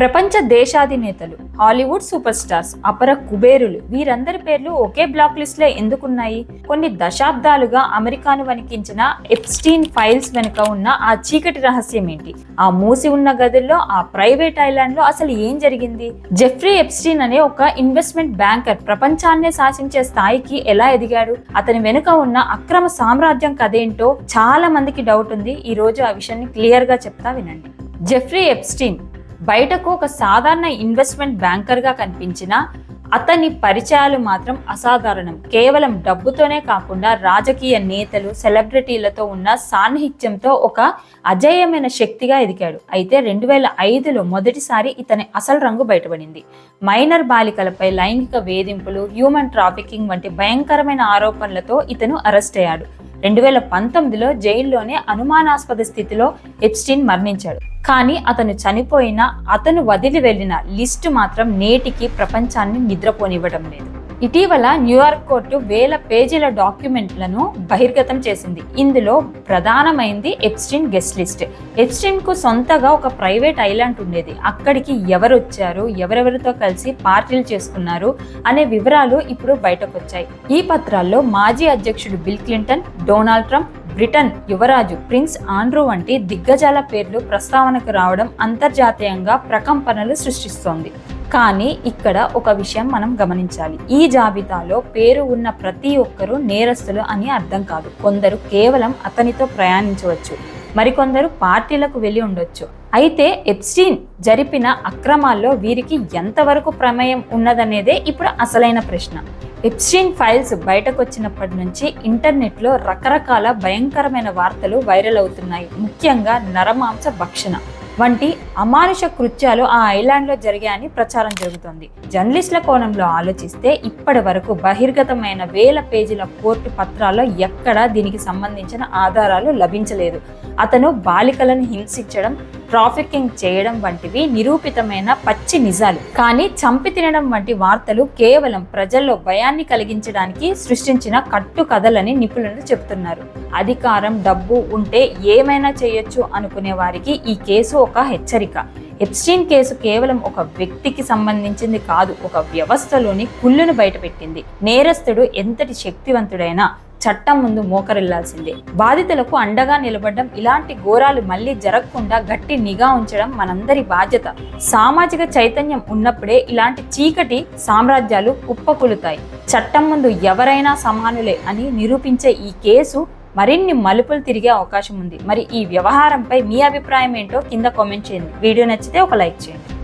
ప్రపంచ దేశాధినేతలు, Hollywood super stars, అపర కుబేరులు వీరందరి పేర్లు ఒకే బ్లాక్ లిస్ట్ లో ఎందుకున్నాయి? కొన్ని దశాబ్దాలుగా అమెరికాను వణికించిన ఎప్స్టీన్ ఫైల్స్ వెనుక ఉన్న ఆ చీకటి రహస్యం ఏంటి? ఆ మూసి ఉన్న గదుల్లో, ఆ ప్రైవేట్ ఐలాండ్ లో అసలు ఏం జరిగింది? జెఫ్రీ ఎప్స్టీన్ అనే ఒక ఇన్వెస్ట్మెంట్ బ్యాంకర్ ప్రపంచాన్నే శాసించే స్థాయికి ఎలా ఎదిగాడు? అతని వెనుక ఉన్న అక్రమ సామ్రాజ్యం కథేంటో చాలా మందికి డౌట్ ఉంది. ఈ రోజు ఆ విషయాన్ని క్లియర్ గా చెప్తా వినండి. జెఫ్రీ ఎప్స్టీన్ బయటకు ఒక సాధారణ ఇన్వెస్ట్మెంట్ బ్యాంకర్గా కనిపించిన అతని పరిచయాలు మాత్రం అసాధారణం. కేవలం డబ్బుతోనే కాకుండా రాజకీయ నేతలు, సెలబ్రిటీలతో ఉన్న సాన్నిహిత్యంతో ఒక అజేయమైన శక్తిగా ఎదిగాడు. అయితే 2005లో మొదటిసారి ఇతని అసలు రంగు బయటపడింది. మైనర్ బాలికలపై లైంగిక వేధింపులు, హ్యూమన్ ట్రాఫికింగ్ వంటి భయంకరమైన ఆరోపణలతో ఇతను అరెస్ట్ అయ్యాడు. 2019లో జైల్లోనే అనుమానాస్పద స్థితిలో ఎప్స్టీన్ మరణించాడు. కానీ అతను చనిపోయినా అతను వదిలి వెళ్లిన లిస్టు మాత్రం నేటికి ప్రపంచాన్ని నిద్రపోనివ్వడం లేదు. ఇటీవల న్యూయార్క్ కోర్టు వేల పేజీల డాక్యుమెంట్లను బహిర్గతం చేసింది. ఇందులో ప్రధానమైంది ఎప్స్టీన్ గెస్ట్ లిస్ట్. ఎప్స్టీన్ కు సొంతగా ఒక ప్రైవేట్ ఐలాండ్ ఉండేది. అక్కడికి ఎవరు వచ్చారు, ఎవరెవరితో కలిసి పార్టీలు చేసుకున్నారు అనే వివరాలు ఇప్పుడు బయటకు వచ్చాయి. ఈ పత్రాల్లో మాజీ అధ్యక్షుడు bill Clinton, Donald Trump, Britain యువరాజు ప్రిన్స్ ఆండ్రూ వంటి దిగ్గజాల పేర్లు ప్రస్తావనకు రావడం అంతర్జాతీయంగా ప్రకంపనలు సృష్టిస్తోంది. కానీ ఇక్కడ ఒక విషయం మనం గమనించాలి. ఈ జాబితాలో పేరు ఉన్న ప్రతి ఒక్కరూ నేరస్తులు అని అర్థం కాదు. కొందరు కేవలం అతనితో ప్రయాణించవచ్చు, మరికొందరు పార్టీలకు వెళ్ళి ఉండొచ్చు. అయితే ఎప్స్టీన్ జరిపిన అక్రమాల్లో వీరికి ఎంతవరకు ప్రమేయం ఉన్నదనేదే ఇప్పుడు అసలైన ప్రశ్న. ఎప్స్టీన్ ఫైల్స్ బయటకు వచ్చినప్పటి నుంచి ఇంటర్నెట్లో రకరకాల భయంకరమైన వార్తలు వైరల్ అవుతున్నాయి. ముఖ్యంగా నరమాంస భక్షణ వంటి అమానుష కృత్యాలు ఆ ఐలాండ్లో జరిగాయని ప్రచారం జరుగుతోంది. జర్నలిస్టుల కోణంలో ఆలోచిస్తే ఇప్పటి వరకు బహిర్గతమైన వేల పేజీల కోర్టు పత్రాల్లో ఎక్కడా దీనికి సంబంధించిన ఆధారాలు లభించలేదు. అతను బాలికలను హింసించడం, ట్రాఫికింగ్ చేయడం వంటివి నిరూపితమైన పచ్చి నిజాలు. కానీ చంపి తినడం వంటి వార్తలు కేవలం ప్రజల్లో భయాన్ని కలిగించడానికి సృష్టించిన కట్టు కథలని నిపుణులు చెబుతున్నారు. అధికారం, డబ్బు ఉంటే ఏమైనా చేయొచ్చు అనుకునే వారికి ఈ కేసు ఒక హెచ్చరిక. ఎప్స్టీన్ కేసు కేవలం ఒక వ్యక్తికి సంబంధించింది కాదు, ఒక వ్యవస్థలోని కుళ్ళును బయటపెట్టింది. నేరస్తుడు ఎంతటి శక్తివంతుడైనా చట్టం ముందు మోకరిల్లాల్సిందే. బాధితులకు అండగా నిలబడడం, ఇలాంటి ఘోరాలు మళ్లీ జరగకుండా గట్టి నిఘా ఉంచడం మనందరి బాధ్యత. సామాజిక చైతన్యం ఉన్నప్పుడే ఇలాంటి చీకటి సామ్రాజ్యాలు కుప్పకూలుతాయి. చట్టం ముందు ఎవరైనా సమానులే అని నిరూపించే ఈ కేసు మరిన్ని మలుపులు తిరిగే అవకాశం ఉంది. మరి ఈ వ్యవహారంపై మీ అభిప్రాయం ఏంటో కింద కామెంట్ చేయండి. వీడియో నచ్చితే ఒక లైక్ చేయండి.